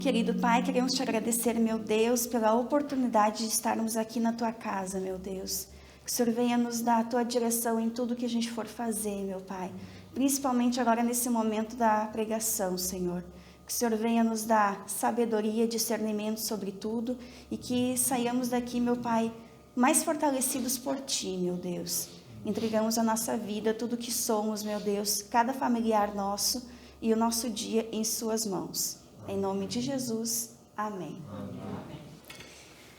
Querido Pai, queremos te agradecer, meu Deus, pela oportunidade de estarmos aqui na tua casa, meu Deus. Que o Senhor venha nos dar a tua direção em tudo que a gente for fazer, meu Pai. Principalmente agora nesse momento da pregação, Senhor. Que o Senhor venha nos dar sabedoria, discernimento sobre tudo e que saiamos daqui, meu Pai, mais fortalecidos por Ti, meu Deus. Entregamos a nossa vida, tudo que somos, meu Deus, cada familiar nosso e o nosso dia em Suas mãos. Em nome de Jesus, amém.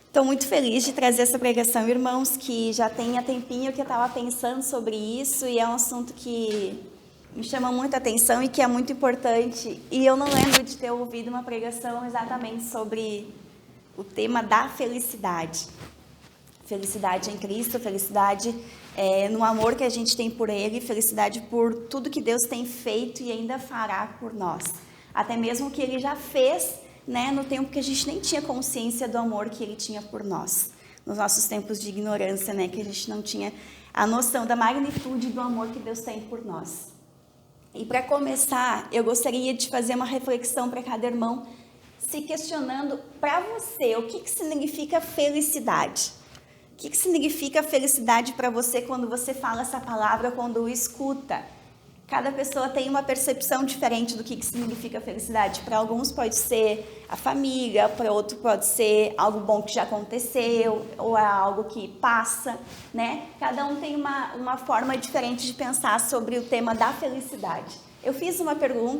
Estou muito feliz de trazer essa pregação, irmãos, que já tem há tempinho que eu estava pensando sobre isso e é um assunto que me chama muita atenção e que é muito importante. E eu não lembro de ter ouvido uma pregação exatamente sobre o tema da felicidade. Felicidade em Cristo, felicidade no amor que a gente tem por Ele, felicidade por tudo que Deus tem feito e ainda fará por nós. Até mesmo o que Ele já fez, né, no tempo que a gente nem tinha consciência do amor que Ele tinha por nós. Nos nossos tempos de ignorância, né, que a gente não tinha a noção da magnitude do amor que Deus tem por nós. E para começar, eu gostaria de fazer uma reflexão para cada irmão, se questionando para você, o que significa felicidade? O que significa felicidade para você quando você fala essa palavra, quando escuta? Cada pessoa tem uma percepção diferente do que significa felicidade. Para alguns pode ser a família, para outro pode ser algo bom que já aconteceu, ou é algo que passa, né? Cada um tem uma forma diferente de pensar sobre o tema da felicidade. Eu fiz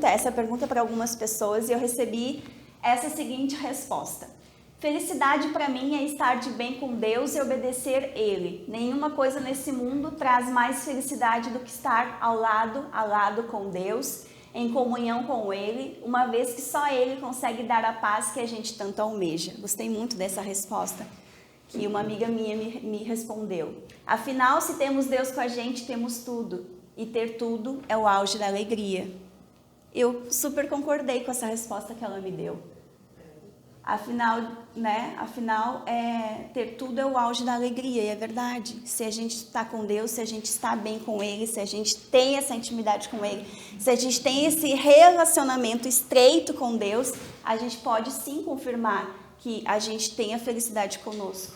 essa pergunta para algumas pessoas e eu recebi essa seguinte resposta. Felicidade para mim é estar de bem com Deus e obedecer Ele. Nenhuma coisa nesse mundo traz mais felicidade do que estar ao lado com Deus, em comunhão com Ele, uma vez que só Ele consegue dar a paz que a gente tanto almeja. Gostei muito dessa resposta que uma amiga minha me respondeu. Afinal, se temos Deus com a gente, temos tudo. E ter tudo é o auge da alegria. Eu super concordei com essa resposta que ela me deu. Afinal, ter tudo é o auge da alegria, e é verdade. Se a gente está com Deus, se a gente está bem com Ele, se a gente tem essa intimidade com Ele, se a gente tem esse relacionamento estreito com Deus, a gente pode sim confirmar que a gente tem a felicidade conosco.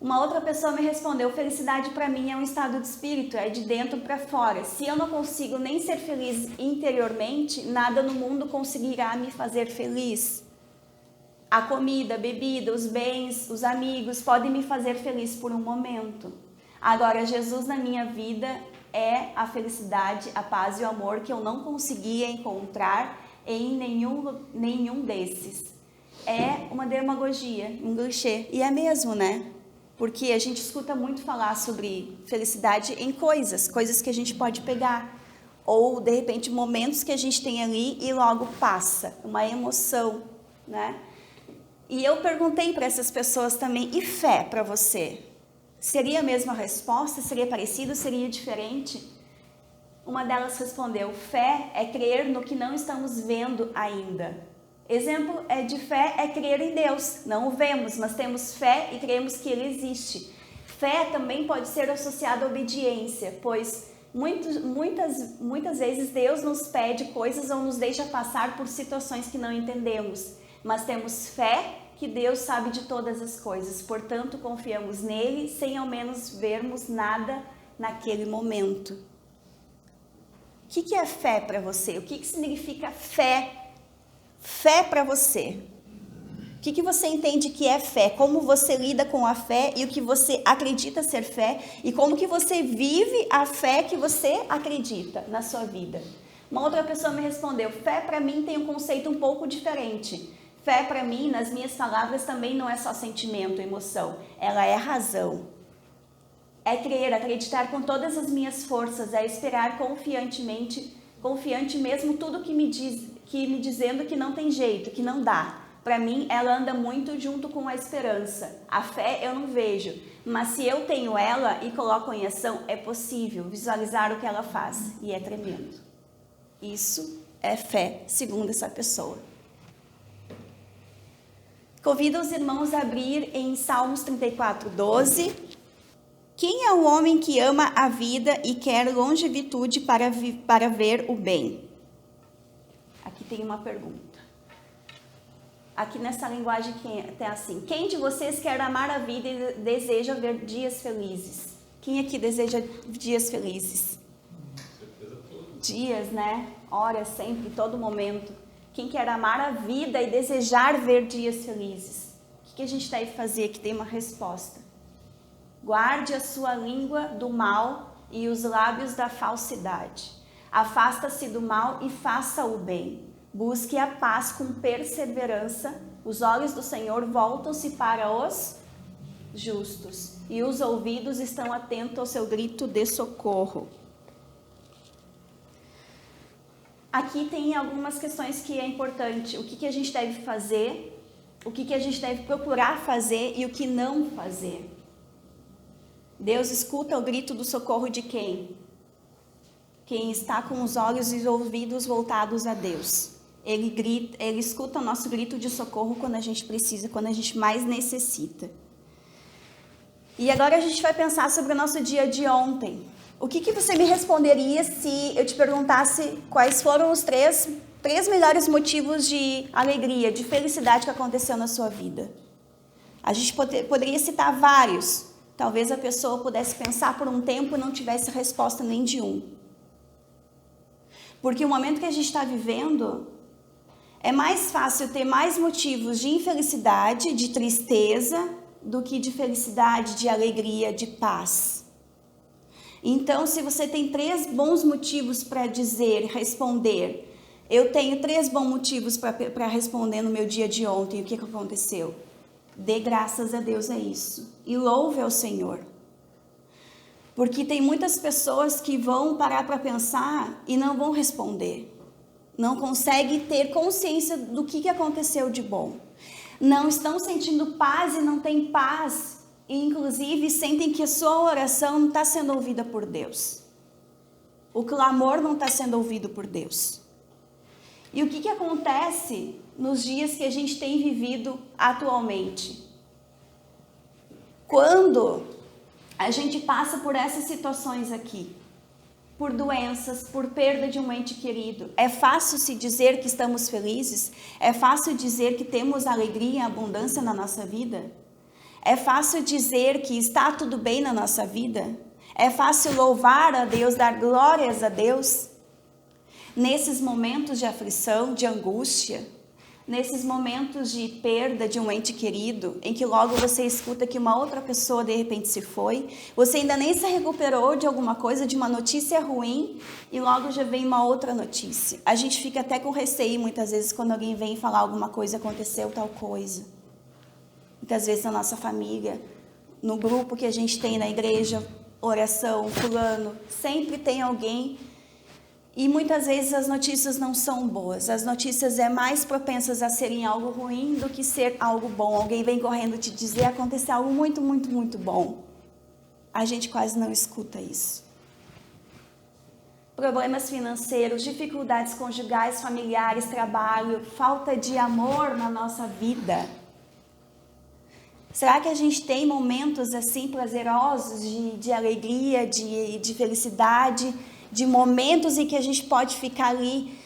Uma outra pessoa me respondeu, felicidade para mim é um estado de espírito, é de dentro para fora. Se eu não consigo nem ser feliz interiormente, nada no mundo conseguirá me fazer feliz. A comida, a bebida, os bens, os amigos podem me fazer feliz por um momento. Agora, Jesus na minha vida é a felicidade, a paz e o amor que eu não conseguia encontrar em nenhum desses. É uma demagogia, um clichê. E é mesmo, né? Porque a gente escuta muito falar sobre felicidade em coisas que a gente pode pegar. Ou, de repente, momentos que a gente tem ali e logo passa. Uma emoção, né? E eu perguntei para essas pessoas também, e fé para você? Seria a mesma resposta? Seria parecido? Seria diferente? Uma delas respondeu, fé é crer no que não estamos vendo ainda. Exemplo de fé é crer em Deus. Não o vemos, mas temos fé e cremos que Ele existe. Fé também pode ser associada à obediência, pois muitas vezes Deus nos pede coisas ou nos deixa passar por situações que não entendemos. Mas temos fé que Deus sabe de todas as coisas, portanto confiamos nele sem ao menos vermos nada naquele momento. O que é fé para você? O que significa fé? Fé para você. O que você entende que é fé? Como você lida com a fé e o que você acredita ser fé? E como que você vive a fé que você acredita na sua vida? Uma outra pessoa me respondeu, fé para mim tem um conceito um pouco diferente. Fé para mim, nas minhas palavras, também não é só sentimento, emoção. Ela é razão. É crer, acreditar com todas as minhas forças, é esperar confiante mesmo tudo que me dizendo que não tem jeito, que não dá. Para mim, ela anda muito junto com a esperança. A fé eu não vejo, mas se eu tenho ela e coloco em ação, é possível visualizar o que ela faz. E é tremendo. Isso é fé, segundo essa pessoa. Convido os irmãos a abrir em Salmos 34:12. Quem é o homem que ama a vida e quer longevidade para ver o bem? Aqui tem uma pergunta. aqui nessa linguagem que tem assim: quem de vocês quer amar a vida e deseja ver dias felizes? Quem aqui deseja dias felizes? Dias, né? Horas, sempre, todo momento. Quem quer amar a vida e desejar ver dias felizes? O que a gente deve fazer? Que tem uma resposta. Guarde a sua língua do mal e os lábios da falsidade. Afasta-se do mal e faça o bem. Busque a paz com perseverança. Os olhos do Senhor voltam-se para os justos e os ouvidos estão atentos ao seu grito de socorro. Aqui tem algumas questões que é importante. O que a gente deve fazer, o que a gente deve procurar fazer e o que não fazer. Deus escuta o grito do socorro de quem? Quem está com os olhos e os ouvidos voltados a Deus. Ele escuta o nosso grito de socorro quando a gente precisa, quando a gente mais necessita. E agora a gente vai pensar sobre o nosso dia de ontem. O que você me responderia se eu te perguntasse quais foram os três melhores motivos de alegria, de felicidade que aconteceu na sua vida? A gente poderia citar vários. Talvez a pessoa pudesse pensar por um tempo e não tivesse resposta nem de um. Porque o momento que a gente está vivendo, é mais fácil ter mais motivos de infelicidade, de tristeza, do que de felicidade, de alegria, de paz. Então, se você tem 3 bons motivos para responder, eu tenho 3 bons motivos para responder no meu dia de ontem, o que aconteceu? Dê graças a Deus a isso e louve ao Senhor. Porque tem muitas pessoas que vão parar para pensar e não vão responder. Não conseguem ter consciência do que aconteceu de bom. Não estão sentindo paz e não têm paz. E, inclusive, sentem que a sua oração não está sendo ouvida por Deus. O clamor não está sendo ouvido por Deus. E o que acontece nos dias que a gente tem vivido atualmente? Quando a gente passa por essas situações aqui, por doenças, por perda de um ente querido, é fácil se dizer que estamos felizes? É fácil dizer que temos alegria e abundância na nossa vida? É fácil dizer que está tudo bem na nossa vida? É fácil louvar a Deus, dar glórias a Deus? Nesses momentos de aflição, de angústia, nesses momentos de perda de um ente querido, em que logo você escuta que uma outra pessoa de repente se foi, você ainda nem se recuperou de alguma coisa, de uma notícia ruim, e logo já vem uma outra notícia. A gente fica até com receio muitas vezes quando alguém vem falar alguma coisa, aconteceu tal coisa. Muitas vezes na nossa família, no grupo que a gente tem na igreja, oração, fulano, sempre tem alguém. E muitas vezes as notícias não são boas. As notícias é mais propensas a serem algo ruim do que ser algo bom. Alguém vem correndo te dizer, aconteceu algo muito, muito, muito bom. A gente quase não escuta isso. Problemas financeiros, dificuldades conjugais, familiares, trabalho, falta de amor na nossa vida. Será que a gente tem momentos assim prazerosos de alegria, de felicidade, de momentos em que a gente pode ficar ali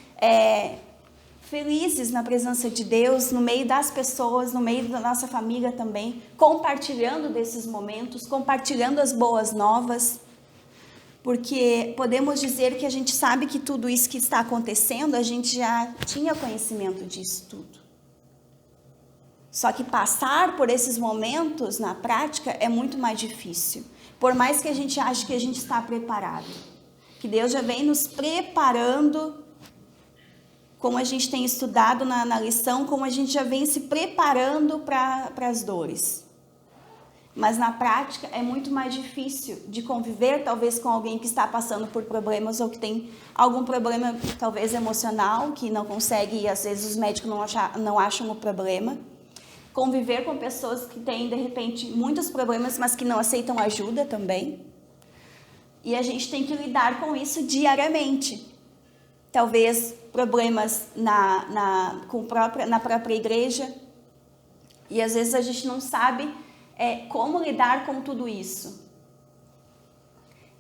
felizes na presença de Deus, no meio das pessoas, no meio da nossa família também, compartilhando desses momentos, compartilhando as boas novas? Porque podemos dizer que a gente sabe que tudo isso que está acontecendo, a gente já tinha conhecimento disso tudo. Só que passar por esses momentos na prática é muito mais difícil. Por mais que a gente ache que a gente está preparado. Que Deus já vem nos preparando, como a gente tem estudado na lição, como a gente já vem se preparando para as dores. Mas na prática é muito mais difícil de conviver talvez com alguém que está passando por problemas ou que tem algum problema talvez emocional, que não consegue e às vezes os médicos não acham o problema. Conviver com pessoas que têm, de repente, muitos problemas, mas que não aceitam ajuda também. E a gente tem que lidar com isso diariamente. Talvez problemas na própria igreja. E às vezes a gente não sabe como lidar com tudo isso.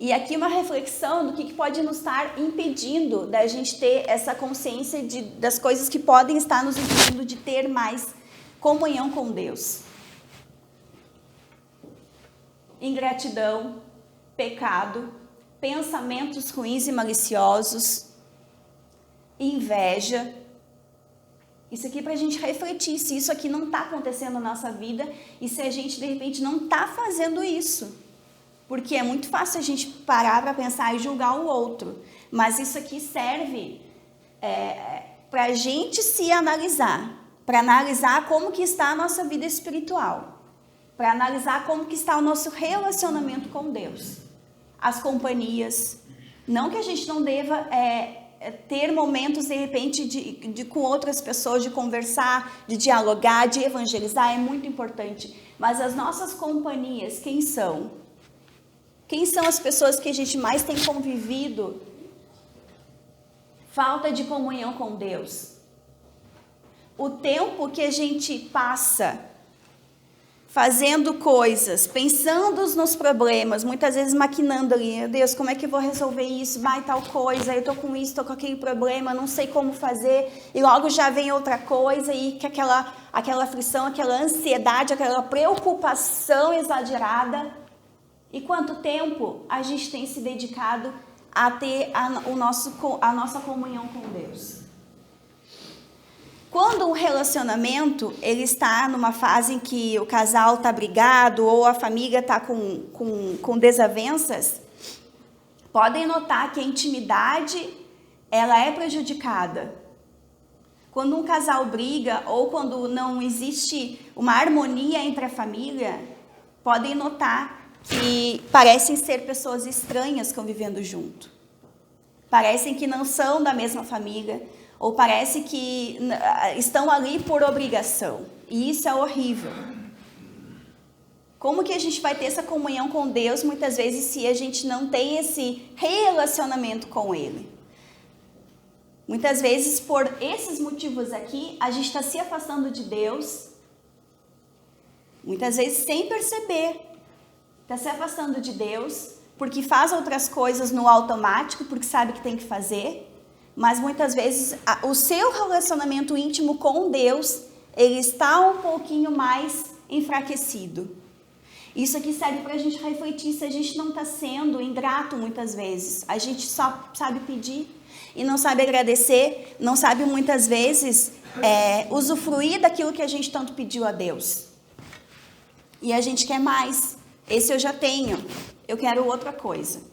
E aqui uma reflexão do que pode nos estar impedindo da gente ter essa consciência das coisas que podem estar nos impedindo de ter mais comunhão com Deus. Ingratidão, pecado, pensamentos ruins e maliciosos, inveja. Isso aqui para a gente refletir se isso aqui não está acontecendo na nossa vida e se a gente de repente não está fazendo isso. Porque é muito fácil a gente parar para pensar e julgar o outro. Mas isso aqui serve para a gente se analisar. Para analisar como que está a nossa vida espiritual. Para analisar como que está o nosso relacionamento com Deus. As companhias. Não que a gente não deva ter momentos, de repente, de com outras pessoas, de conversar, de dialogar, de evangelizar, é muito importante. Mas as nossas companhias, quem são? Quem são as pessoas que a gente mais tem convivido? Falta de comunhão com Deus. O tempo que a gente passa fazendo coisas, pensando nos problemas, muitas vezes maquinando ali, meu Deus, como é que eu vou resolver isso? Vai tal coisa, eu tô com isso, tô com aquele problema, não sei como fazer, e logo já vem outra coisa, e que aquela aflição, aquela ansiedade, aquela preocupação exagerada. E quanto tempo a gente tem se dedicado a ter a nossa comunhão com Deus? Quando um relacionamento ele está numa fase em que o casal está brigado ou a família está com desavenças, podem notar que a intimidade ela é prejudicada. Quando um casal briga ou quando não existe uma harmonia entre a família, podem notar que parecem ser pessoas estranhas convivendo junto. Parecem que não são da mesma família, ou parece que estão ali por obrigação. E isso é horrível. Como que a gente vai ter essa comunhão com Deus, muitas vezes, se a gente não tem esse relacionamento com Ele? Muitas vezes, por esses motivos aqui, a gente está se afastando de Deus. Muitas vezes, sem perceber. Está se afastando de Deus, porque faz outras coisas no automático, porque sabe que tem que fazer. Mas muitas vezes o seu relacionamento íntimo com Deus, ele está um pouquinho mais enfraquecido. Isso aqui serve para a gente refletir se a gente não está sendo ingrato muitas vezes. A gente só sabe pedir e não sabe agradecer, não sabe muitas vezes usufruir daquilo que a gente tanto pediu a Deus. E a gente quer mais. Esse eu já tenho, eu quero outra coisa.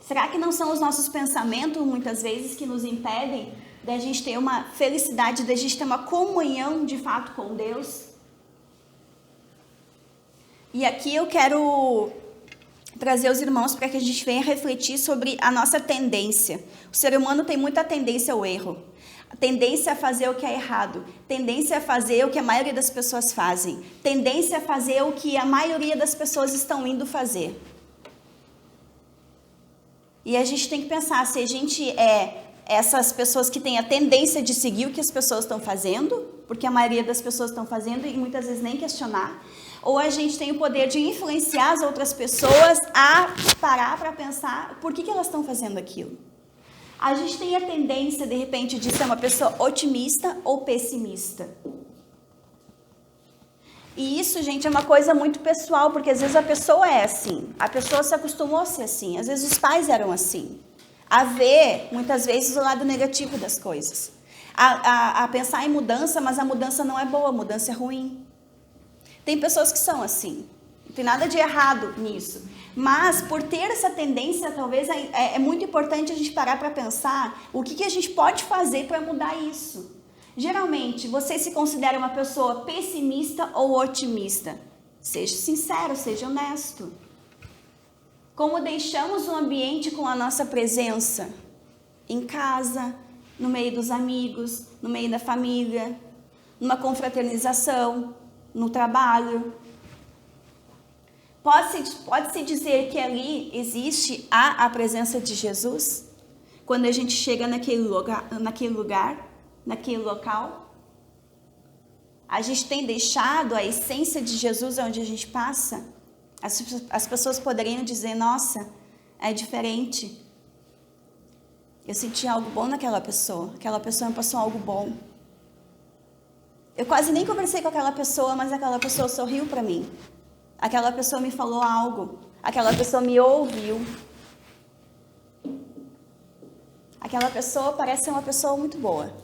Será que não são os nossos pensamentos, muitas vezes, que nos impedem da gente ter uma felicidade, da gente ter uma comunhão, de fato, com Deus? E aqui eu quero trazer os irmãos para que a gente venha refletir sobre a nossa tendência. O ser humano tem muita tendência ao erro. A tendência a fazer o que é errado. Tendência a fazer o que a maioria das pessoas fazem. Tendência a fazer o que a maioria das pessoas estão indo fazer. E a gente tem que pensar se a gente é essas pessoas que têm a tendência de seguir o que as pessoas estão fazendo, porque a maioria das pessoas estão fazendo e muitas vezes nem questionar, ou a gente tem o poder de influenciar as outras pessoas a parar para pensar por que elas estão fazendo aquilo. A gente tem a tendência, de repente, de ser uma pessoa otimista ou pessimista. E isso, gente, é uma coisa muito pessoal, porque às vezes a pessoa é assim, a pessoa se acostumou a ser assim, às vezes os pais eram assim. A ver, muitas vezes, o lado negativo das coisas. A pensar em mudança, mas a mudança não é boa, a mudança é ruim. Tem pessoas que são assim, não tem nada de errado nisso. Mas, por ter essa tendência, talvez é muito importante a gente parar para pensar o que a gente pode fazer para mudar isso. Geralmente, você se considera uma pessoa pessimista ou otimista? Seja sincero, seja honesto. Como deixamos o ambiente com a nossa presença? Em casa, no meio dos amigos, no meio da família, numa confraternização, no trabalho. Pode-se dizer que ali existe a presença de Jesus? Quando a gente chega naquele lugar, naquele local, a gente tem deixado a essência de Jesus onde a gente passa? As pessoas poderiam dizer, nossa, é diferente. Eu senti algo bom naquela pessoa me passou algo bom. Eu quase nem conversei com aquela pessoa, mas aquela pessoa sorriu para mim. Aquela pessoa me falou algo. Aquela pessoa me ouviu. Aquela pessoa parece ser uma pessoa muito boa.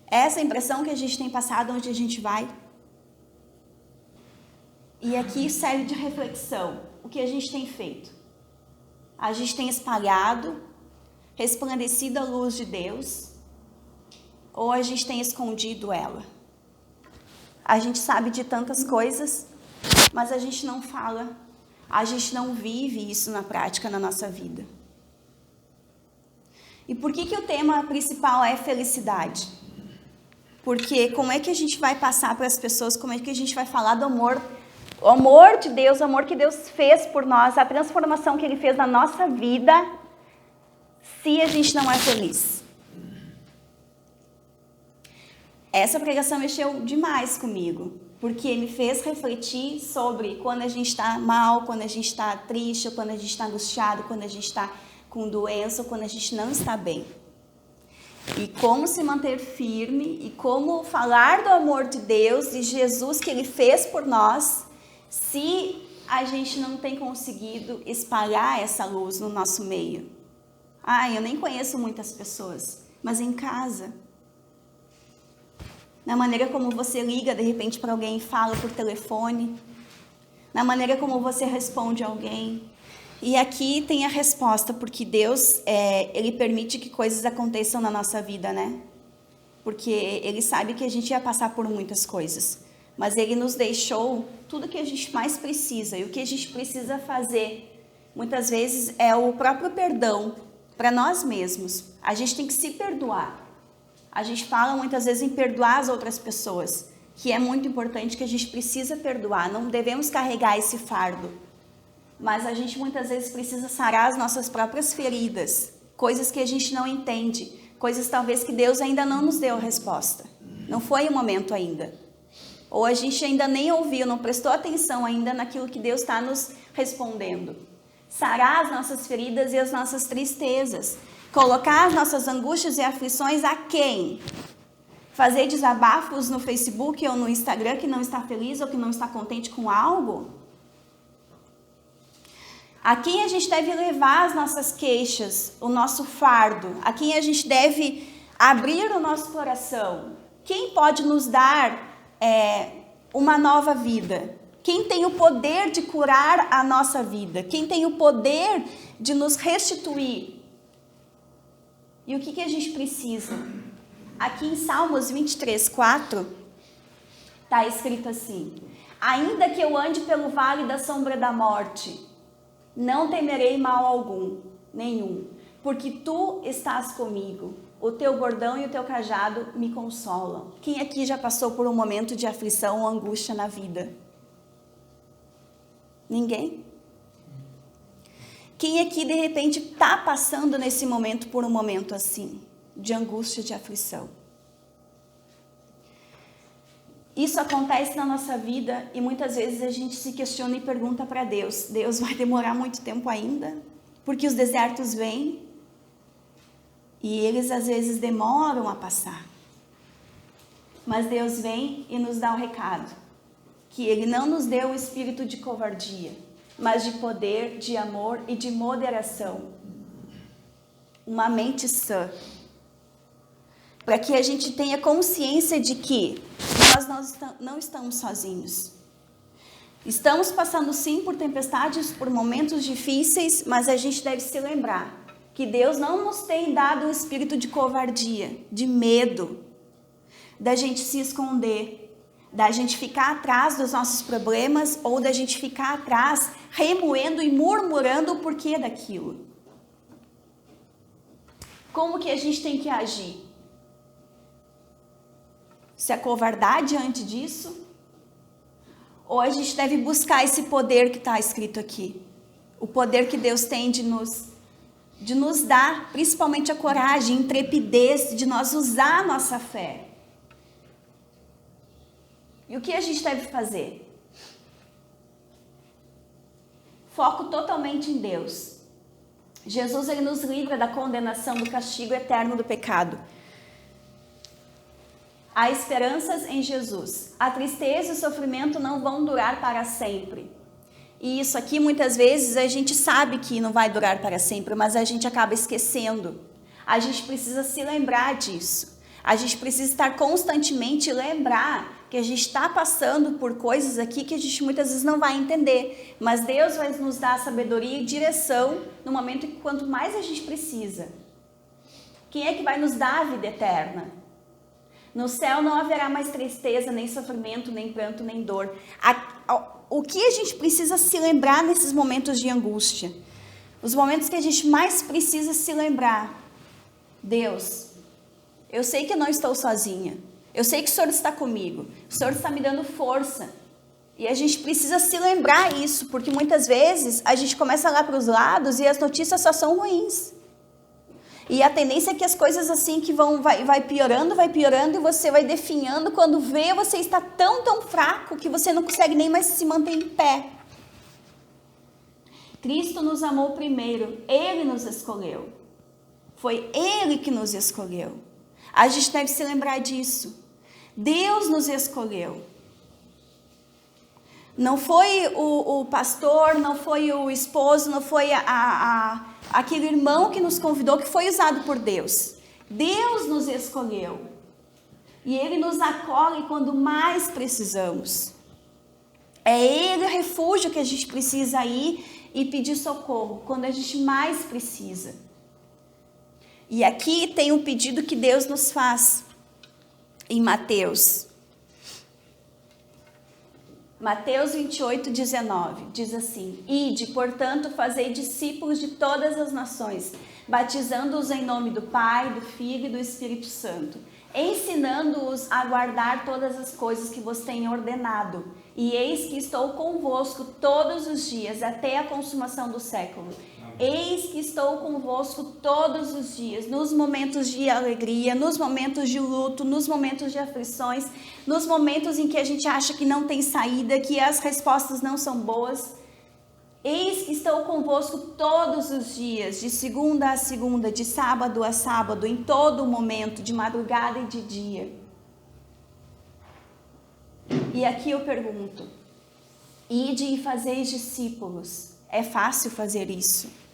Essa é a impressão que a gente tem passado onde a gente vai. E aqui serve de reflexão. O que a gente tem feito? A gente tem espalhado, resplandecido a luz de Deus, ou a gente tem escondido ela? A gente sabe de tantas coisas, mas a gente não fala, a gente não vive isso na prática na nossa vida. E por que o tema principal é felicidade? Porque como é que a gente vai passar para as pessoas, como é que a gente vai falar do amor, o amor de Deus, o amor que Deus fez por nós, a transformação que Ele fez na nossa vida, se a gente não é feliz? Essa pregação mexeu demais comigo, porque me fez refletir sobre quando a gente está mal, quando a gente está triste, quando a gente está angustiado, quando a gente está com doença, ou quando a gente não está bem. E como se manter firme, e como falar do amor de Deus e Jesus que Ele fez por nós, se a gente não tem conseguido espalhar essa luz no nosso meio. Eu nem conheço muitas pessoas, mas em casa, na maneira como você liga de repente para alguém e fala por telefone, na maneira como você responde a alguém. E aqui tem a resposta, porque Deus, Ele permite que coisas aconteçam na nossa vida, né? Porque Ele sabe que a gente ia passar por muitas coisas, mas Ele nos deixou tudo que a gente mais precisa, e o que a gente precisa fazer, muitas vezes, é o próprio perdão para nós mesmos. A gente tem que se perdoar. A gente fala muitas vezes em perdoar as outras pessoas, que é muito importante, que a gente precisa perdoar, não devemos carregar esse fardo. Mas a gente muitas vezes precisa sarar as nossas próprias feridas, coisas que a gente não entende, coisas talvez que Deus ainda não nos deu a resposta. Não foi o momento ainda. Ou a gente ainda nem ouviu, não prestou atenção ainda naquilo que Deus está nos respondendo. Sarar as nossas feridas e as nossas tristezas. Colocar as nossas angústias e aflições a quem? Fazer desabafos no Facebook ou no Instagram que não está feliz ou que não está contente com algo? A quem a gente deve levar as nossas queixas, o nosso fardo? A quem a gente deve abrir o nosso coração? Quem pode nos dar uma nova vida? Quem tem o poder de curar a nossa vida? Quem tem o poder de nos restituir? E o que a gente precisa? Aqui em Salmos 23:4, está escrito assim: ainda que eu ande pelo vale da sombra da morte, não temerei mal algum, nenhum, porque tu estás comigo, o teu bordão e o teu cajado me consolam. Quem aqui já passou por um momento de aflição ou angústia na vida? Ninguém? Quem aqui de repente está passando nesse momento por um momento assim, de angústia, de aflição? Isso acontece na nossa vida e muitas vezes a gente se questiona e pergunta para Deus: Deus, vai demorar muito tempo ainda? Porque os desertos vêm e eles às vezes demoram a passar. Mas Deus vem e nos dá o recado, que Ele não nos deu o espírito de covardia, mas de poder, de amor e de moderação. Uma mente sã. Para que a gente tenha consciência de que nós não estamos sozinhos. Estamos passando sim por tempestades, por momentos difíceis, mas a gente deve se lembrar que Deus não nos tem dado um espírito de covardia, de medo, da gente se esconder, da gente ficar atrás dos nossos problemas ou da gente ficar atrás remoendo e murmurando o porquê daquilo. Como que a gente tem que agir? Se acovardar diante disso? Ou a gente deve buscar esse poder que está escrito aqui? O poder que Deus tem de nos dar, principalmente a coragem, a intrepidez, de nós usar a nossa fé. E o que a gente deve fazer? Foco totalmente em Deus. Jesus, Ele nos livra da condenação, do castigo eterno do pecado. Há esperanças em Jesus. A tristeza e o sofrimento não vão durar para sempre. E isso aqui, muitas vezes, a gente sabe que não vai durar para sempre, mas a gente acaba esquecendo. A gente precisa se lembrar disso. A gente precisa estar constantemente lembrar que a gente está passando por coisas aqui que a gente muitas vezes não vai entender. Mas Deus vai nos dar sabedoria e direção no momento em que quanto mais a gente precisa. Quem é que vai nos dar a vida eterna? No céu não haverá mais tristeza, nem sofrimento, nem pranto, nem dor. O que a gente precisa se lembrar nesses momentos de angústia? Os momentos que a gente mais precisa se lembrar. Deus, eu sei que eu não estou sozinha. Eu sei que o Senhor está comigo. O Senhor está me dando força. E a gente precisa se lembrar isso, porque muitas vezes a gente começa a olhar para os lados e as notícias só são ruins. E a tendência é que as coisas assim que vai piorando e você vai definhando. Quando vê, você está tão fraco que você não consegue nem mais se manter em pé. Cristo nos amou primeiro, Ele nos escolheu. Foi Ele que nos escolheu. A gente deve se lembrar disso. Deus nos escolheu. Não foi o pastor, não foi o esposo, não foi aquele irmão que nos convidou, que foi usado por Deus. Deus nos escolheu. E Ele nos acolhe quando mais precisamos. É Ele o refúgio que a gente precisa ir e pedir socorro, quando a gente mais precisa. E aqui tem um pedido que Deus nos faz em Mateus. Mateus 28, 19, diz assim: Ide, portanto, fazei discípulos de todas as nações, batizando-os em nome do Pai, do Filho e do Espírito Santo, ensinando-os a guardar todas as coisas que vos tenho ordenado. E eis que estou convosco todos os dias, até a consumação do século. Eis que estou convosco todos os dias, nos momentos de alegria, nos momentos de luto, nos momentos de aflições, nos momentos em que a gente acha que não tem saída, que as respostas não são boas. Eis que estou convosco todos os dias, de segunda a segunda, de sábado a sábado, em todo momento, de madrugada e de dia. E aqui eu pergunto: ide e fazeis discípulos. É fácil fazer isso?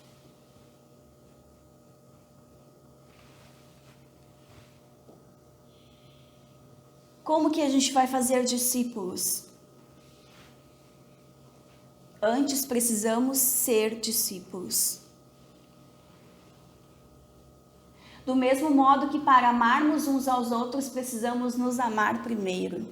Como que a gente vai fazer discípulos? Antes precisamos ser discípulos. Do mesmo modo que para amarmos uns aos outros, precisamos nos amar primeiro.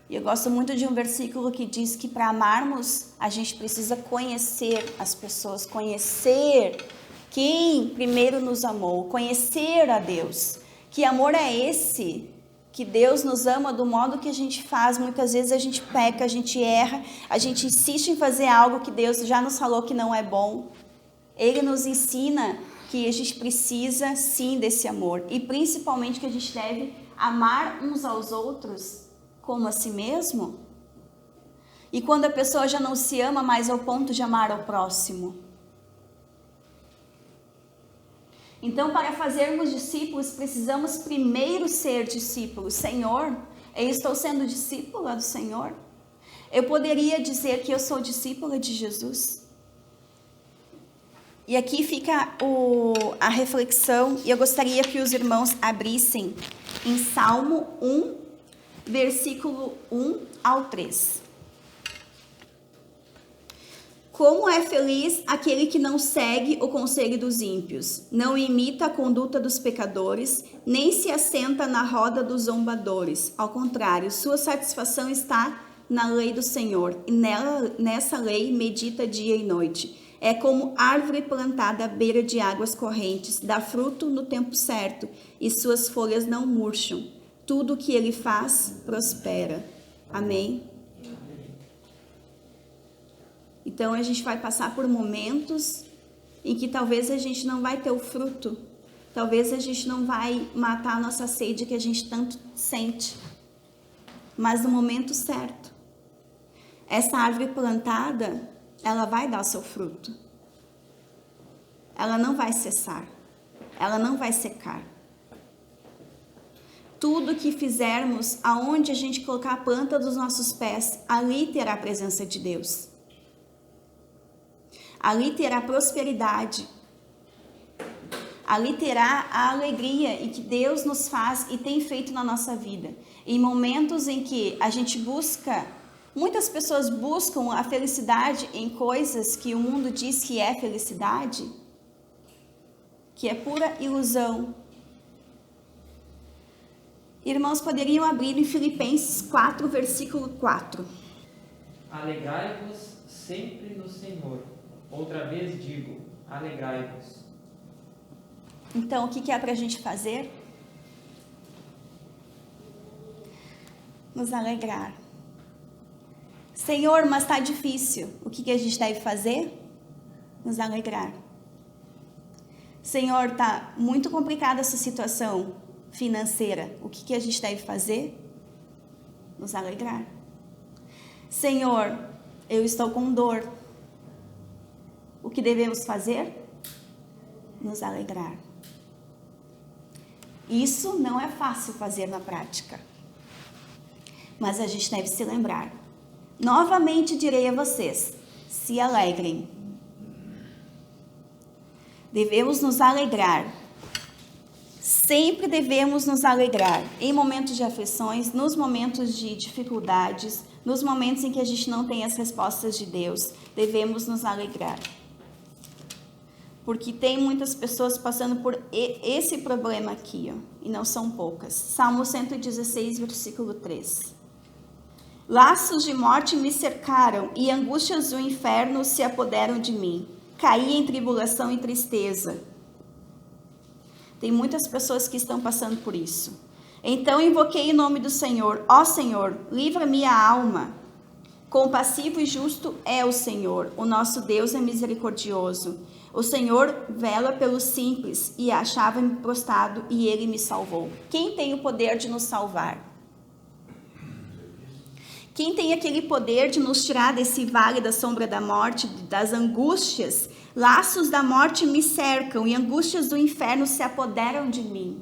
E eu gosto muito de um versículo que diz que para amarmos, a gente precisa conhecer as pessoas, conhecer quem primeiro nos amou, conhecer a Deus. Que amor é esse? Que Deus nos ama do modo que a gente faz. Muitas vezes a gente peca, a gente erra, a gente insiste em fazer algo que Deus já nos falou que não é bom. Ele nos ensina que a gente precisa sim desse amor. E principalmente que a gente deve amar uns aos outros como a si mesmo. E quando a pessoa já não se ama mais ao ponto de amar ao próximo. Então, para fazermos discípulos, precisamos primeiro ser discípulos. Senhor, eu estou sendo discípula do Senhor? Eu poderia dizer que eu sou discípula de Jesus? E aqui fica a reflexão, e eu gostaria que os irmãos abrissem em Salmo 1, versículo 1 ao 3. Como é feliz aquele que não segue o conselho dos ímpios, não imita a conduta dos pecadores, nem se assenta na roda dos zombadores. Ao contrário, sua satisfação está na lei do Senhor, e nessa lei medita dia e noite. É como árvore plantada à beira de águas correntes, dá fruto no tempo certo, e suas folhas não murcham. Tudo o que ele faz prospera. Amém? Então a gente vai passar por momentos em que talvez a gente não vai ter o fruto, talvez a gente não vai matar a nossa sede que a gente tanto sente, mas no momento certo, essa árvore plantada, ela vai dar o seu fruto, ela não vai cessar, ela não vai secar. tudo que fizermos, aonde a gente colocar a planta dos nossos pés, ali terá a presença de Deus. Ali terá prosperidade. Ali terá a alegria e que Deus nos faz e tem feito na nossa vida. Em momentos em que a gente busca, muitas pessoas buscam a felicidade em coisas que o mundo diz que é felicidade, que é pura ilusão. Irmãos, poderiam abrir em Filipenses 4, versículo 4. Alegrai-vos sempre no Senhor. Outra vez digo, alegrai-vos. Então, o que é para a gente fazer? Nos alegrar. Senhor, mas está difícil. O que a gente deve fazer? Nos alegrar. Senhor, está muito complicada essa situação financeira. O que a gente deve fazer? Nos alegrar. Senhor, eu estou com dor. O que devemos fazer? Nos alegrar. Isso não é fácil fazer na prática. Mas a gente deve se lembrar. Novamente direi a vocês, se alegrem. Devemos nos alegrar. Sempre devemos nos alegrar. Em momentos de aflições, nos momentos de dificuldades, nos momentos em que a gente não tem as respostas de Deus, devemos nos alegrar. Porque tem muitas pessoas passando por esse problema aqui, ó, e não são poucas. Salmo 116, versículo 3. Laços de morte me cercaram e angústias do inferno se apoderam de mim. Caí em tribulação e tristeza. Tem muitas pessoas que estão passando por isso. Então invoquei o nome do Senhor. Ó Senhor, livra minha alma. Compassivo e justo é o Senhor. O nosso Deus é misericordioso. O Senhor vela pelos simples e achava-me prostrado e Ele me salvou. Quem tem o poder de nos salvar? Quem tem aquele poder de nos tirar desse vale da sombra da morte, das angústias? Laços da morte me cercam e angústias do inferno se apoderam de mim.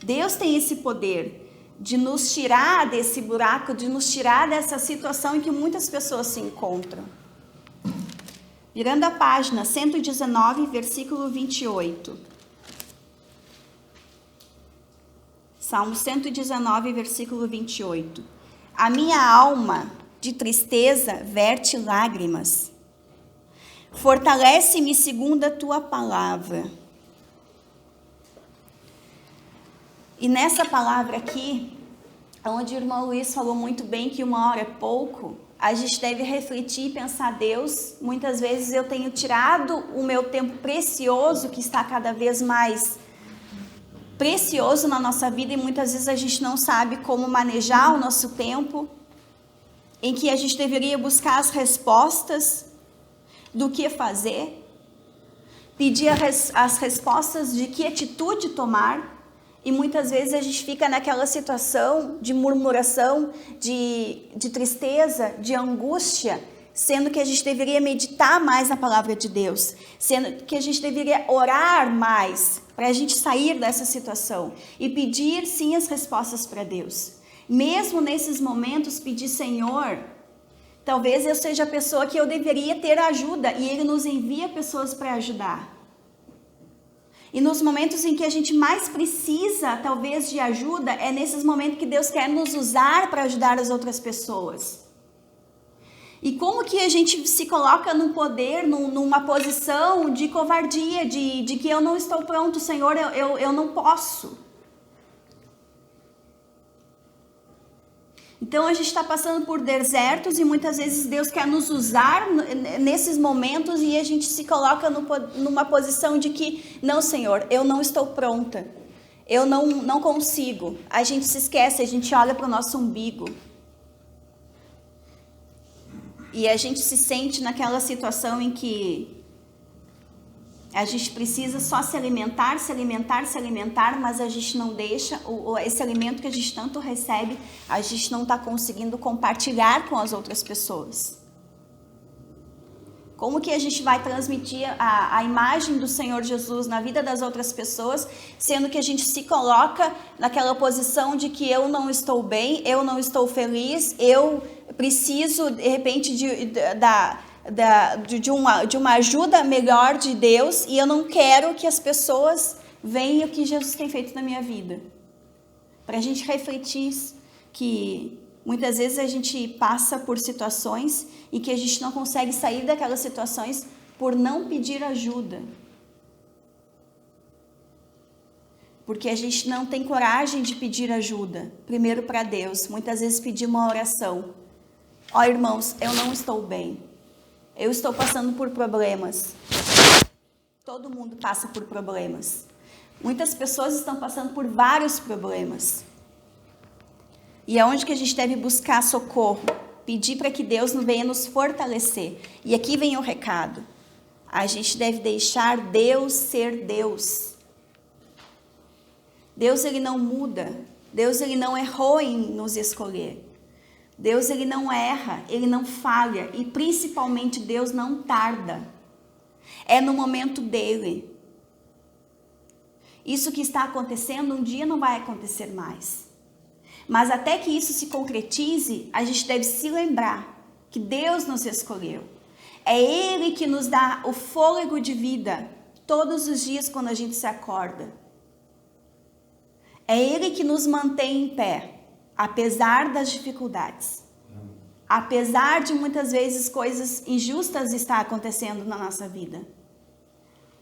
Deus tem esse poder de nos tirar desse buraco, de nos tirar dessa situação em que muitas pessoas se encontram. Virando a página 119, versículo 28. Salmo 119, versículo 28. A minha alma de tristeza verte lágrimas. Fortalece-me segundo a tua palavra. E nessa palavra aqui, onde o irmão Luiz falou muito bem que uma hora é pouco, a gente deve refletir e pensar, Deus, muitas vezes eu tenho tirado o meu tempo precioso, que está cada vez mais precioso na nossa vida, e muitas vezes a gente não sabe como manejar o nosso tempo, em que a gente deveria buscar as respostas do que fazer, pedir as respostas de que atitude tomar, e muitas vezes a gente fica naquela situação de murmuração, de tristeza, de angústia, sendo que a gente deveria meditar mais na palavra de Deus, sendo que a gente deveria orar mais para a gente sair dessa situação e pedir sim as respostas para Deus. Mesmo nesses momentos, pedir, Senhor, talvez eu seja a pessoa que eu deveria ter ajuda, e Ele nos envia pessoas para ajudar. E nos momentos em que a gente mais precisa, talvez, de ajuda, é nesses momentos que Deus quer nos usar para ajudar as outras pessoas. E como que a gente se coloca num poder, numa posição de covardia, de que eu não estou pronto, Senhor, eu não posso. Então a gente está passando por desertos e muitas vezes Deus quer nos usar nesses momentos e a gente se coloca numa posição de que, não, Senhor, eu não estou pronta, eu não consigo. A gente se esquece, a gente olha para o nosso umbigo. E a gente se sente naquela situação em que a gente precisa só se alimentar, mas a gente não deixa, esse alimento que a gente tanto recebe, a gente não está conseguindo compartilhar com as outras pessoas. Como que a gente vai transmitir a imagem do Senhor Jesus na vida das outras pessoas, sendo que a gente se coloca naquela posição de que eu não estou bem, eu não estou feliz, eu preciso, de repente, de uma ajuda melhor de Deus, e eu não quero que as pessoas vejam o que Jesus tem feito na minha vida. Para a gente refletir que muitas vezes a gente passa por situações e que a gente não consegue sair daquelas situações por não pedir ajuda. Porque a gente não tem coragem de pedir ajuda. Primeiro para Deus. Muitas vezes pedir uma oração. Ó, irmãos, eu não estou bem. Eu estou passando por problemas. Todo mundo passa por problemas. Muitas pessoas estão passando por vários problemas. E é onde que a gente deve buscar socorro, pedir para que Deus venha nos fortalecer. E aqui vem o recado. A gente deve deixar Deus ser Deus. Deus, ele não muda. Deus, ele não errou em nos escolher. Deus, ele não erra, ele não falha. E principalmente Deus não tarda. É no momento dele. Isso que está acontecendo, um dia não vai acontecer mais. Mas até que isso se concretize, a gente deve se lembrar que Deus nos escolheu. É Ele que nos dá o fôlego de vida todos os dias quando a gente se acorda. É Ele que nos mantém em pé, apesar das dificuldades. Apesar de muitas vezes coisas injustas estar acontecendo na nossa vida.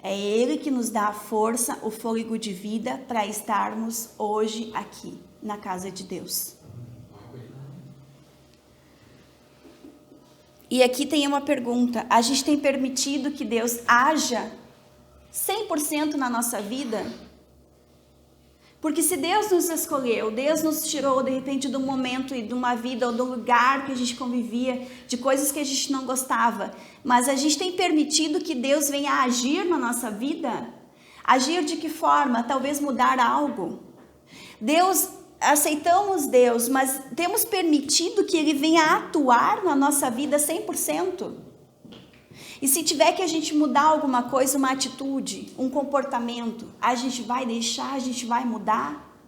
É Ele que nos dá a força, o fôlego de vida para estarmos hoje aqui, na casa de Deus. E aqui tem uma pergunta. A gente tem permitido que Deus haja 100% na nossa vida? Porque se Deus nos escolheu, Deus nos tirou de repente de um momento e de uma vida ou do lugar que a gente convivia, de coisas que a gente não gostava, mas a gente tem permitido que Deus venha agir na nossa vida? Agir de que forma? Talvez mudar algo. Deus, aceitamos Deus, mas temos permitido que Ele venha atuar na nossa vida 100%? E se tiver que a gente mudar alguma coisa, uma atitude, um comportamento, a gente vai deixar, a gente vai mudar?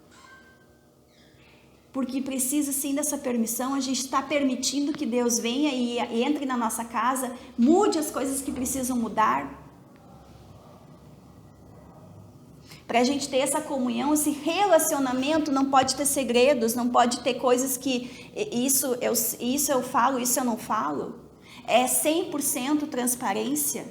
Porque precisa sim dessa permissão, a gente está permitindo que Deus venha e entre na nossa casa, mude as coisas que precisam mudar. Para a gente ter essa comunhão, esse relacionamento, não pode ter segredos, não pode ter coisas que isso eu falo, isso eu não falo. É 100% transparência.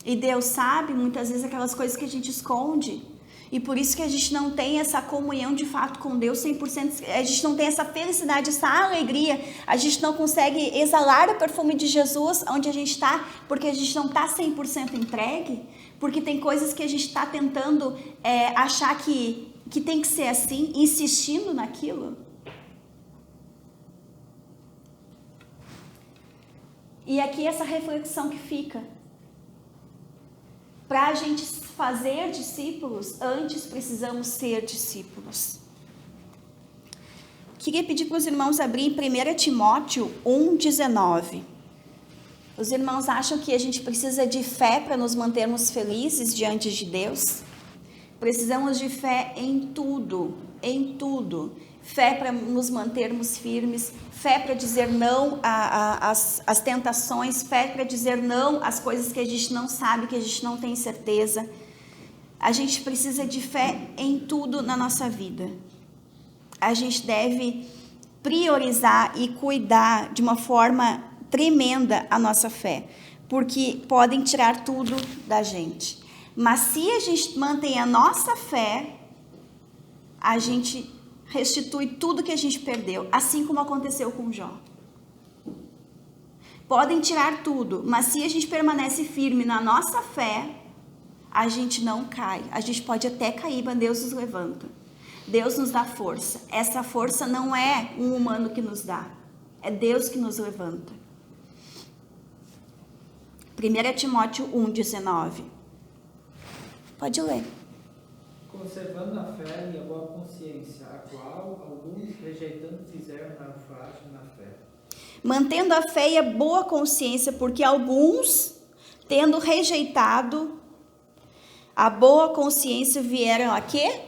E Deus sabe muitas vezes aquelas coisas que a gente esconde. E por isso que a gente não tem essa comunhão de fato com Deus 100%. A gente não tem essa felicidade, essa alegria. A gente não consegue exalar o perfume de Jesus onde a gente está, porque a gente não está 100% entregue. Porque tem coisas que a gente está tentando achar que tem que ser assim, insistindo naquilo. E aqui essa reflexão que fica. Para a gente fazer discípulos, antes precisamos ser discípulos. Queria pedir para os irmãos abrir em 1 Timóteo 1,19. Os irmãos acham que a gente precisa de fé para nos mantermos felizes diante de Deus? Precisamos de fé em tudo, em tudo. Fé para nos mantermos firmes, fé para dizer não às tentações, fé para dizer não às coisas que a gente não sabe, que a gente não tem certeza. A gente precisa de fé em tudo na nossa vida. A gente deve priorizar e cuidar de uma forma tremenda a nossa fé, porque podem tirar tudo da gente. Mas se a gente mantém a nossa fé, a gente restitui tudo que a gente perdeu, assim como aconteceu com Jó. Podem tirar tudo, mas se a gente permanece firme na nossa fé, a gente não cai. A gente pode até cair, mas Deus nos levanta. Deus nos dá força. Essa força não é um humano que nos dá, é Deus que nos levanta. 1 Timóteo 1,19. Pode ler. Conservando a fé e a boa consciência, a qual alguns, rejeitando, fizeram naufrágio na fé. mantendo a fé e a boa consciência, porque alguns, tendo rejeitado a boa consciência, vieram a quê?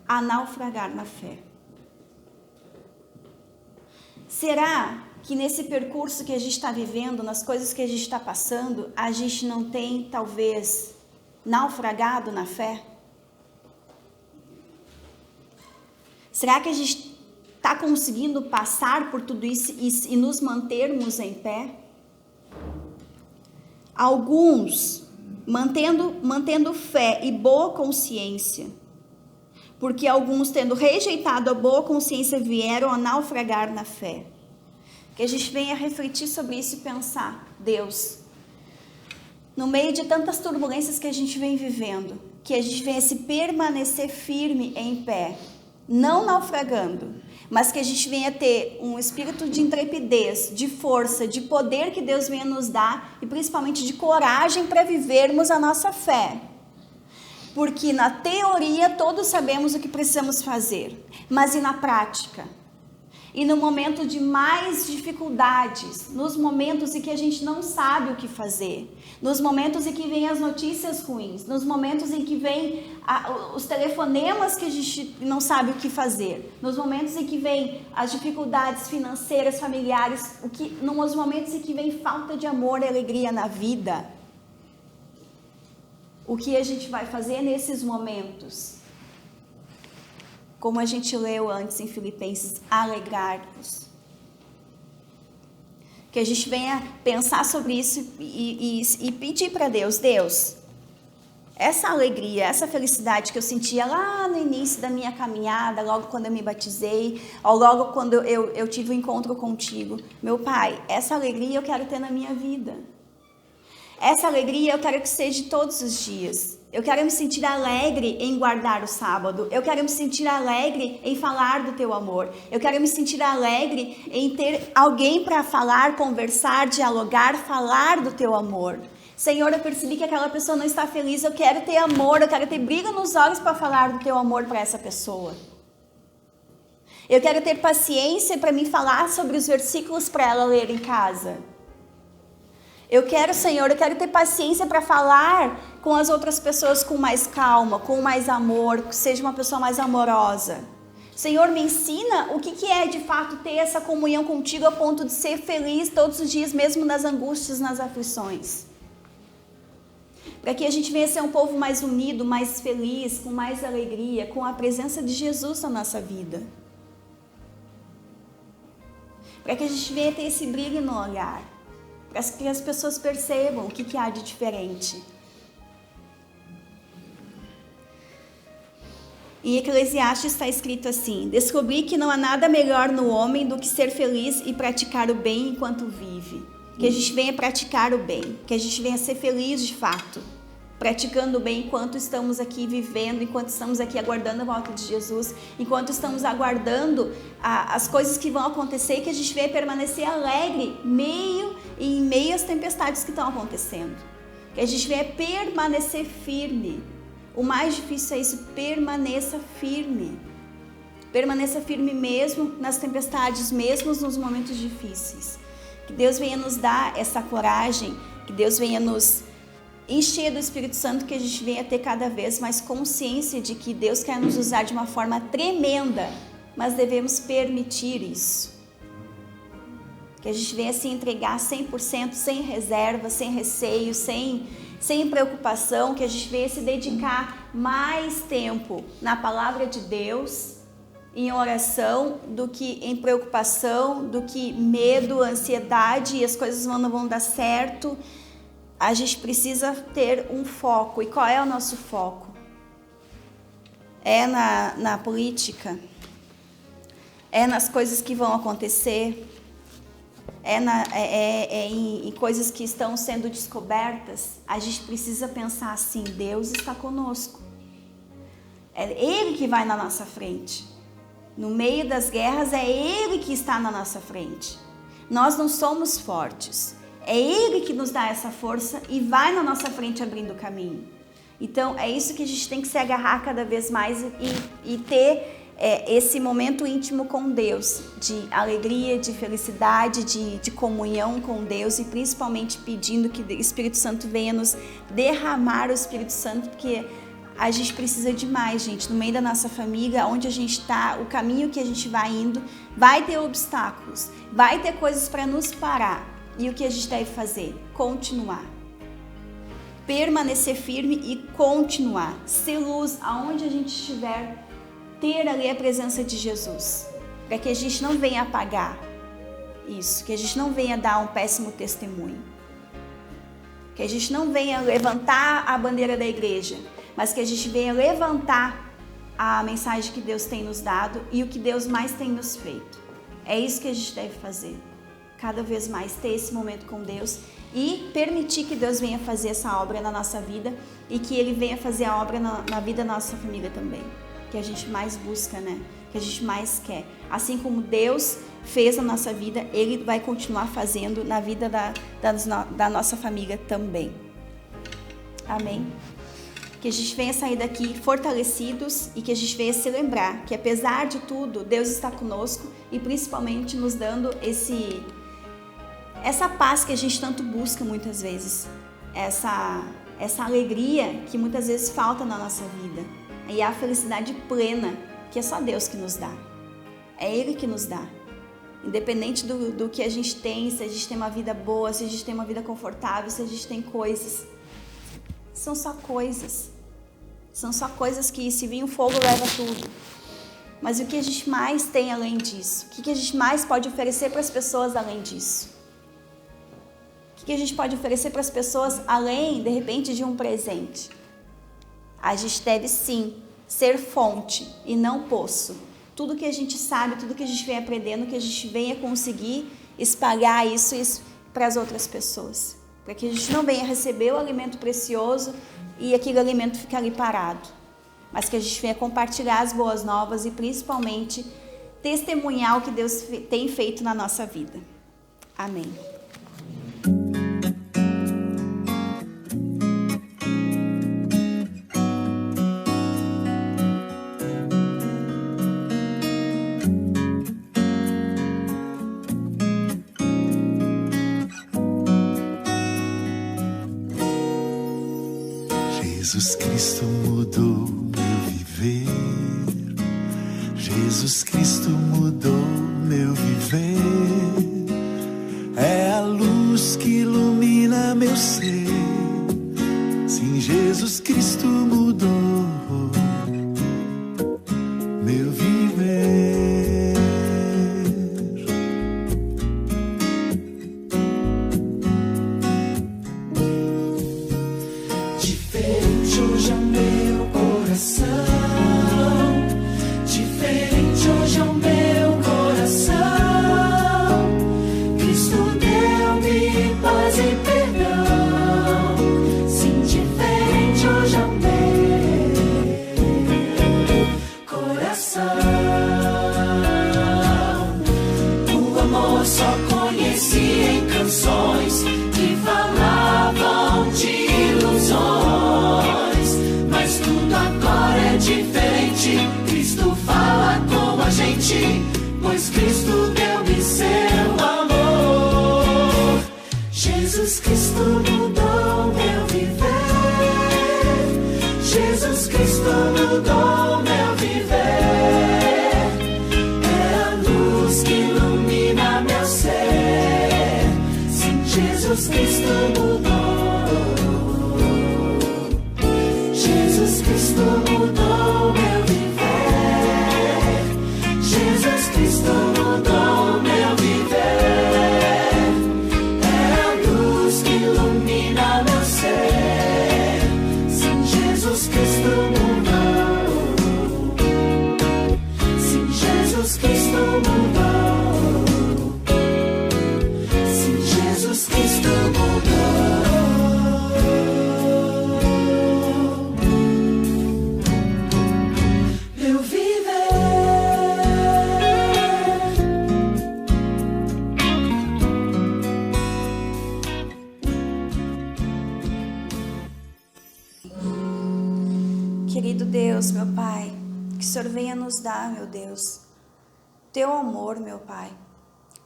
A naufragar na fé. Será que nesse percurso que a gente está vivendo, nas coisas que a gente está passando, a gente não tem, talvez, naufragado na fé? Será que a gente está conseguindo passar por tudo isso e nos mantermos em pé? Alguns, mantendo fé e boa consciência, porque alguns, tendo rejeitado a boa consciência, vieram a naufragar na fé. Que a gente venha refletir sobre isso e pensar, Deus, no meio de tantas turbulências que a gente vem vivendo, que a gente venha se permanecer firme em pé, não naufragando, mas que a gente venha ter um espírito de intrepidez, de força, de poder que Deus venha nos dar e principalmente de coragem para vivermos a nossa fé. Porque na teoria todos sabemos o que precisamos fazer, mas e na prática? E no momento de mais dificuldades, nos momentos em que a gente não sabe o que fazer, nos momentos em que vem as notícias ruins, nos momentos em que vem os telefonemas que a gente não sabe o que fazer, nos momentos em que vem as dificuldades financeiras, familiares, nos momentos em que vem falta de amor e alegria na vida, o que a gente vai fazer nesses momentos? Como a gente leu antes em Filipenses, alegrar-vos. Que a gente venha pensar sobre isso e pedir para Deus, Deus, essa alegria, essa felicidade que eu sentia lá no início da minha caminhada, logo quando eu me batizei, ou logo quando eu tive um encontro contigo, meu Pai, essa alegria eu quero ter na minha vida. Essa alegria eu quero que seja todos os dias. Eu quero me sentir alegre em guardar o sábado. Eu quero me sentir alegre em falar do teu amor. Eu quero me sentir alegre em ter alguém para falar, conversar, dialogar, falar do teu amor. Senhor, eu percebi que aquela pessoa não está feliz. Eu quero ter amor, eu quero ter brilho nos olhos para falar do teu amor para essa pessoa. Eu quero ter paciência para me falar sobre os versículos para ela ler em casa. Eu quero, Senhor, eu quero ter paciência para falar com as outras pessoas com mais calma, com mais amor, que seja uma pessoa mais amorosa. Senhor, me ensina o que é de fato ter essa comunhão contigo a ponto de ser feliz todos os dias, mesmo nas angústias, nas aflições. Para que a gente venha ser um povo mais unido, mais feliz, com mais alegria, com a presença de Jesus na nossa vida. Para que a gente venha ter esse brilho no olhar. Para que as pessoas percebam o que há de diferente. Em Eclesiastes está escrito assim: descobri que não há nada melhor no homem do que ser feliz e praticar o bem enquanto vive. Que a gente venha praticar o bem, que a gente venha ser feliz de fato, praticando o bem enquanto estamos aqui vivendo, enquanto estamos aqui aguardando a volta de Jesus, enquanto estamos aguardando as coisas que vão acontecer, e que a gente venha permanecer alegre em meio às tempestades que estão acontecendo. Que a gente venha permanecer firme. O mais difícil é isso, permaneça firme. Permaneça firme mesmo nas tempestades, mesmo nos momentos difíceis. Que Deus venha nos dar essa coragem, que Deus venha nos encher do Espírito Santo, que a gente venha ter cada vez mais consciência de que Deus quer nos usar de uma forma tremenda, mas devemos permitir isso. Que a gente venha se entregar 100%, sem reserva, sem receio, sem preocupação, que a gente venha se dedicar mais tempo na palavra de Deus, em oração, do que em preocupação, do que medo, ansiedade e as coisas não vão dar certo. A gente precisa ter um foco. E qual é o nosso foco? É na política? É nas coisas que vão acontecer? Em coisas que estão sendo descobertas? A gente precisa pensar assim: Deus está conosco. É Ele que vai na nossa frente. No meio das guerras é Ele que está na nossa frente. Nós não somos fortes. É Ele que nos dá essa força e vai na nossa frente abrindo o caminho. Então é isso que a gente tem que se agarrar cada vez mais e ter esse momento íntimo com Deus, de alegria, de felicidade, de comunhão com Deus, e principalmente pedindo que o Espírito Santo venha nos derramar o Espírito Santo, porque a gente precisa demais, gente. No meio da nossa família, onde a gente está, o caminho que a gente vai indo, vai ter obstáculos, vai ter coisas para nos parar. E o que a gente deve fazer? Continuar. Permanecer firme e continuar. Ser luz aonde a gente estiver, ter ali a presença de Jesus. Para que a gente não venha apagar isso, que a gente não venha dar um péssimo testemunho. Que a gente não venha levantar a bandeira da igreja, mas que a gente venha levantar a mensagem que Deus tem nos dado e o que Deus mais tem nos feito. É isso que a gente deve fazer. Cada vez mais ter esse momento com Deus e permitir que Deus venha fazer essa obra na nossa vida e que Ele venha fazer a obra na vida da nossa família também. Que a gente mais busca, né? Que a gente mais quer. Assim como Deus fez na nossa vida, Ele vai continuar fazendo na vida da nossa família também. Amém? Que a gente venha sair daqui fortalecidos e que a gente venha se lembrar que, apesar de tudo, Deus está conosco e principalmente nos dando essa paz que a gente tanto busca muitas vezes, essa alegria que muitas vezes falta na nossa vida, e a felicidade plena que é só Deus que nos dá, é Ele que nos dá, independente do que a gente tem, se a gente tem uma vida boa, se a gente tem uma vida confortável, se a gente tem coisas, são só coisas que, se vir um fogo, leva tudo. Mas o que a gente mais tem além disso? O que a gente mais pode oferecer para as pessoas além disso? O que a gente pode oferecer para as pessoas além, de repente, de um presente? A gente deve sim ser fonte e não poço. Tudo que a gente sabe, tudo que a gente vem aprendendo, que a gente venha conseguir espalhar isso para as outras pessoas. Para que a gente não venha receber o alimento precioso e aquele alimento ficar ali parado. Mas que a gente venha compartilhar as boas novas e principalmente testemunhar o que Deus tem feito na nossa vida. Amém. Jesus Cristo mudou meu viver. Jesus Cristo mudou meu viver. É a luz que ilumina meu ser. Sim, Jesus Cristo mudou meu viver. Diferente hoje é o meu coração. Diferente hoje é o meu coração. Cristo deu-me paz e perdão. Sim, diferente hoje é o meu coração. O amor só conheci em canções que falavam de ilusões, mas tudo agora é diferente. Cristo fala com a gente, pois Cristo deu-me seu amor. Jesus Cristo mudou meu viver. Jesus Cristo mudou meu viver. É a luz que ilumina meu ser. Sim, Jesus Cristo mudou. Jesus Cristo mudou meu viver. Jesus Cristo mudou meu viver. É a luz que ilumina meu ser. Sim, Jesus Cristo mudou. Sim, Jesus Cristo mudou. Sim, Jesus Cristo mudou. Querido Deus, meu Pai, Que o Senhor venha nos dar, meu Deus, teu amor, meu Pai.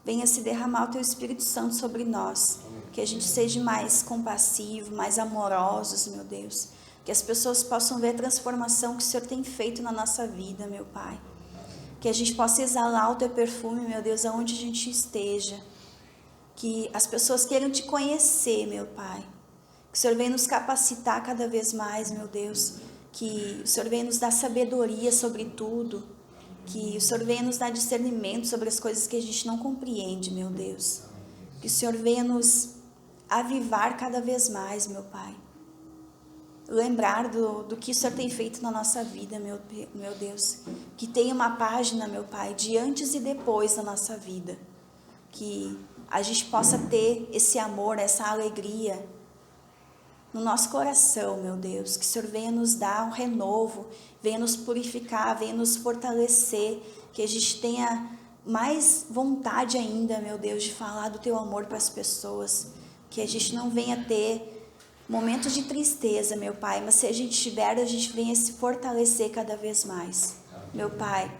Venha se derramar o teu Espírito Santo sobre nós. Que a gente seja mais compassivo, mais amorosos, meu Deus. Que as pessoas possam ver a transformação que o Senhor tem feito na nossa vida, meu Pai. Que a gente possa exalar o teu perfume, meu Deus, aonde a gente esteja. Que as pessoas queiram te conhecer, meu Pai. Que o Senhor venha nos capacitar cada vez mais, meu Deus. Que o Senhor venha nos dar sabedoria sobre tudo. Que o Senhor venha nos dar discernimento sobre as coisas que a gente não compreende, meu Deus. Que o Senhor venha nos avivar cada vez mais, meu Pai. Lembrar do que o Senhor tem feito na nossa vida, meu Deus. Que tenha uma página, meu Pai, de antes e depois da nossa vida. Que a gente possa ter esse amor, essa alegria no nosso coração, meu Deus. Que o Senhor venha nos dar um renovo, venha nos purificar, venha nos fortalecer. Que a gente tenha mais vontade ainda, meu Deus, de falar do teu amor para as pessoas. Que a gente não venha ter momentos de tristeza, meu Pai, mas se a gente tiver, a gente venha se fortalecer cada vez mais. Meu Pai,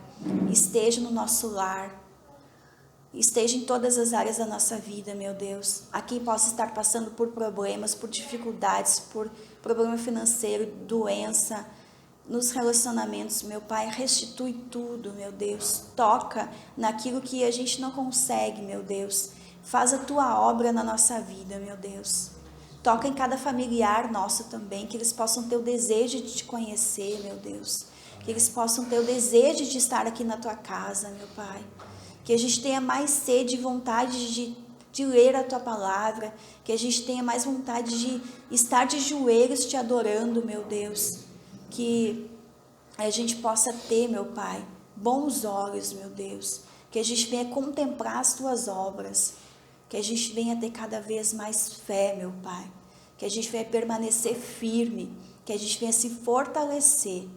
esteja no nosso lar, esteja em todas as áreas da nossa vida, meu Deus. A quem possa estar passando por problemas, por dificuldades, por problema financeiro, doença, nos relacionamentos, meu Pai, restitui tudo, meu Deus. Toca naquilo que a gente não consegue, meu Deus. Faz a tua obra na nossa vida, meu Deus. Toca em cada familiar nosso também, que eles possam ter o desejo de te conhecer, meu Deus. Que eles possam ter o desejo de estar aqui na tua casa, meu Pai. Que a gente tenha mais sede e vontade de ler a tua palavra. Que a gente tenha mais vontade de estar de joelhos te adorando, meu Deus. Que a gente possa ter, meu Pai, bons olhos, meu Deus. Que a gente venha contemplar as tuas obras. Que a gente venha ter cada vez mais fé, meu Pai. Que a gente venha permanecer firme. Que a gente venha se fortalecer.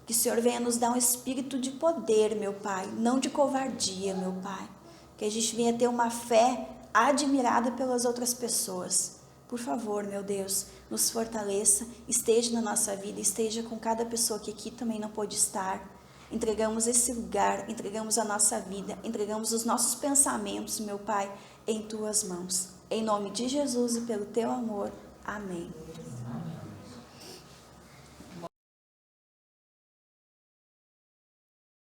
Que o Senhor venha nos dar um espírito de poder, meu Pai. Não de covardia, meu Pai. Que a gente venha ter uma fé admirada pelas outras pessoas. Por favor, meu Deus, nos fortaleça. Esteja na nossa vida. Esteja com cada pessoa que aqui também não pôde estar. Entregamos esse lugar. Entregamos a nossa vida. Entregamos os nossos pensamentos, meu Pai, em tuas mãos. Em nome de Jesus e pelo teu amor. Amém.